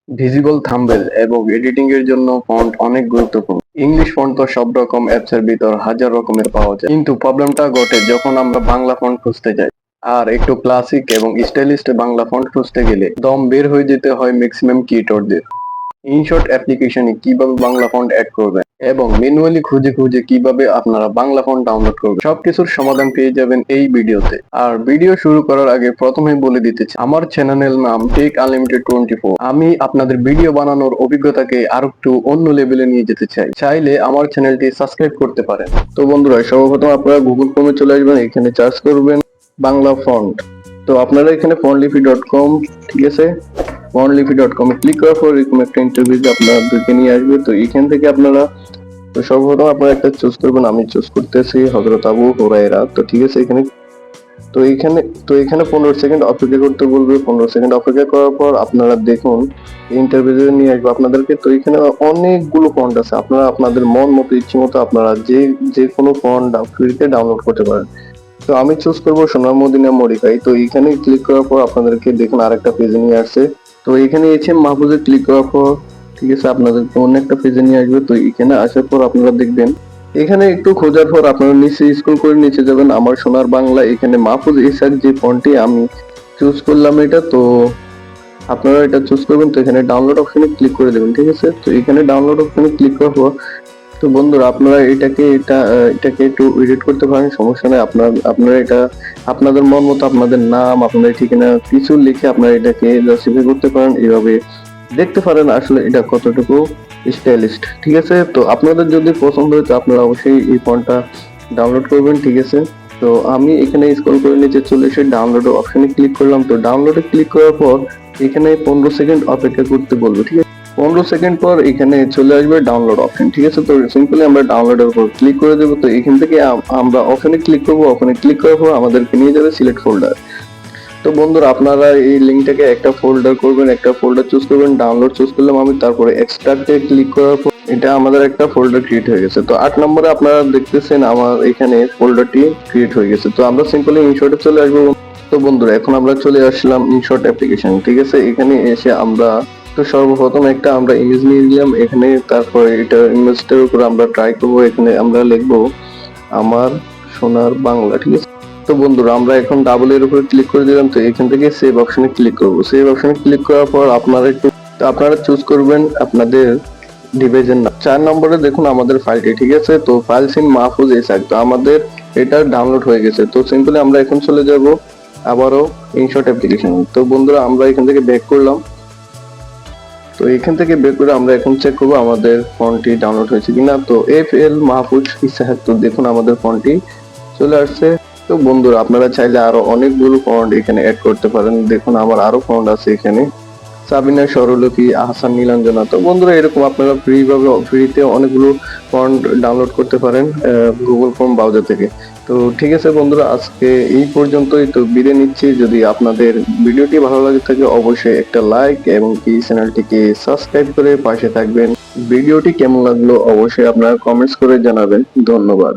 Visible thumbnail এবং editing এর জন্য ফন্ট অনেক গুরুত্বপূর্ণ। ইংলিশ ফন্ট তো সব রকম অ্যাপস এর ভিতর হাজার রকমের পাওয়া যায়, কিন্তু প্রবলেমটা ঘটে যখন আমরা বাংলা ফন্ট খুঁজতে যাই। আর একটু ক্লাসিক এবং স্টাইলিশ বাংলা ফন্ট খুঁজতে গেলে দম বের হয়ে যেতে হয় ম্যাক্সিমাম কিবোর্ডদের। ইনশর্ট অ্যাপ্লিকেশনে কিভাবে বাংলা ফন্ট অ্যাড করবেন এবং ম্যানুয়ালি খুঁজে খুঁজে কিভাবে আপনারা বাংলা ফন্ট ডাউনলোড করবেন, সবকিছুর সমাধান পেয়ে যাবেন এই ভিডিওতে। আর ভিডিও শুরু করার আগে প্রথমে বলে দিতে চাই, আমার চ্যানেলের নাম টেক আনলিমিটেড 24। আমি আপনাদের ভিডিও বানানোর অভিজ্ঞতাকে আরো একটু অন্য লেভেলে নিয়ে যেতে চাই। চাইলে আমার চ্যানেলটি সাবস্ক্রাইব করতে পারেন। তো বন্ধুরা, সর্বপ্রথম আপনারা গুগল ক্রোমে চলে আসবেন, এখানে সার্চ করবেন বাংলা ফন্ট। তো আপনারা এখানে fontlipi.com, ঠিক আছে, fontlipi.com এ ক্লিক করার পর এরকম একটা ইন্টারভিউ আপনাদেরকে নিয়ে আসবে। তো এখান থেকে আপনারা তো সর্বপ্রথম আপনারা একটা চুজ করবেন। আমি চুজ করতেছি হযরত আবু হুরায়রা। তো ঠিক আছে, এখানে 15 সেকেন্ড অপেক্ষা করতে বলবে। 15 সেকেন্ড অপেক্ষা করার পর আপনারা দেখুন ইন্টারভিউ নিয়ে আসবে আপনাদেরকে। তো এখানে অনেকগুলো ফন্ট আছে, আপনারা আপনাদের মন মতো ইচ্ছে মতো আপনারা যে কোনো ফন্ট ফ্রিতে ডাউনলোড করতে পারেন। তো আমি চুজ করবো সোনার মদিনা মডিফাই। তো এখানে ক্লিক করার পর আপনাদেরকে দেখুন আরেকটা পেজে নিয়ে আসছে। তো এখানে এসে মাহফুজে ক্লিক করার পর ঠিক আছে আপনাদেরকে অন্য একটা পেজে নিয়ে আসবে। তো এখানে আসার পর আপনারা দেখবেন এখানে একটু খোঁজার পর আপনারা নিচে স্ক্রল করে নিচে যাবেন, আমার সোনার বাংলা। এখানে মাহফুজ ইসাক যে ফন্টটি আমি চুজ করলাম এটা, তো আপনারা এটা চুজ করবেন। তো এখানে ডাউনলোড অপশনে ক্লিক করে দেবেন, ঠিক আছে। তো এখানে ডাউনলোড অপশনে ক্লিক করার পর তো বন্ধুরা আপনারা এটাকে একটু এডিট করতে পারেন, সমস্যা নেই। আপনারা এটা আপনাদের মন মতো আপনাদের নাম আপনাদের ঠিকানা কিছু লিখে আপনারা এটাকে জাস্টিফাই করতে পারেন। এইভাবে দেখতে পারেন আসলে এটা কতটুকু স্টাইলিশ, ঠিক আছে। তো আপনাদের যদি পছন্দ হয় তো আপনারা অবশ্যই এই ফন্টটা ডাউনলোড করবেন, ঠিক আছে। তো আমি এখানে স্ক্রল করে নিচে চলে এসে ডাউনলোড অপশনে ক্লিক করলাম। তো ডাউনলোডে ক্লিক করার পর এখানে 15 সেকেন্ড অপেক্ষা করতে বলবো, ঠিক আছে। 15 সেকেন্ড পর এখানে চলে আসবে ডাউনলোড অপশন, ঠিক আছে। তো সিম্পলি আমরা ডাউনলোডের উপর ক্লিক করে দেবো। তো এখান থেকে আমরা অপশনে ক্লিক করবো। অপশনে ক্লিক করার পর আমাদেরকে নিয়ে যাবে সিলেক্ট ফোল্ডার। তো বন্ধুরা আপনারা এই লিঙ্কটাকে একটা ফোল্ডার করবেন, একটা ফোল্ডার চুজ করবেন। ডাউনলোড চুজ করলাম আমি, তারপরে এক্সট্রাক্টে ক্লিক করার পর এটা আমাদের একটা ফোল্ডার ক্রিয়েট হয়ে গেছে। তো 8 নম্বরে আপনারা দেখতেছেন আমার এখানে ফোল্ডারটি ক্রিয়েট হয়ে গেছে। তো আমরা সিম্পলি ইনশর্টে চলে আসবো। তো বন্ধুরা এখন আমরা চলে আসলাম ইনশর্ট অ্যাপ্লিকেশন, ঠিক আছে। এখানে এসে আমরা তো সর্বপ্রথম একটা আমরা ইমেজ নিয়ে নিলাম এখানে, তারপরে এটা ইমেজটার উপর আমরা ট্রাই করবো। এখানে আমরা লিখবো আমার সোনার বাংলা, ঠিক আছে। তো বন্ধুরা আমরা এখন ডাবল এর উপরে ক্লিক করে দিলাম। তো এখান থেকে সেভ অপশনে ক্লিক করবো। সেভ অপশনে ক্লিক করার পর আপনারা চুজ করবেন আপনাদের ডিভাইসের নাম। 4 নম্বরে দেখুন আমাদের ফাইলটি, ঠিক আছে। তো ফাইল সিন মাহফুজ ইসাক, তো আমাদের এটা ডাউনলোড হয়ে গেছে। তো সিম্পলি আমরা এখন চলে যাব আবারও ইনশর্ট অ্যাপ্লিকেশন। তো বন্ধুরা আমরা এখান থেকে ব্যাক করলাম। তো এখান থেকে বের করে আমরা এখন চেক করবো আমাদের ফন্টটি ডাউনলোড হয়েছে কিনা। তো FL মাহফুজ ইসাক, তো দেখুন আমাদের ফন্টটি চলে আসছে। তো বন্ধুরা আপনারা চাইলে আরো অনেকগুলো ফন্ট এখানে অ্যাড করতে পারেন। দেখুন আমার আরো ফন্ট আছে এখানে, সাবিনা স্বরলিপি, আহসান নীলাঞ্জনা। তো বন্ধুরা এরকম আপনারা ফ্রিতে অনেকগুলো ফন্ট ডাউনলোড করতে পারেন গুগল ক্রোম ব্রাউজার থেকে। তো ঠিক আছে বন্ধুরা, আজকে এই পর্যন্তই। তো বিদায় নিচ্ছি। যদি আপনাদের ভিডিওটি ভালো লাগে থাকে অবশ্যই একটা লাইক এবং এই চ্যানেলটিকে সাবস্ক্রাইব করে পাশে থাকবেন। ভিডিওটি কেমন লাগলো অবশ্যই আপনারা কমেন্টস করে জানাবেন। ধন্যবাদ।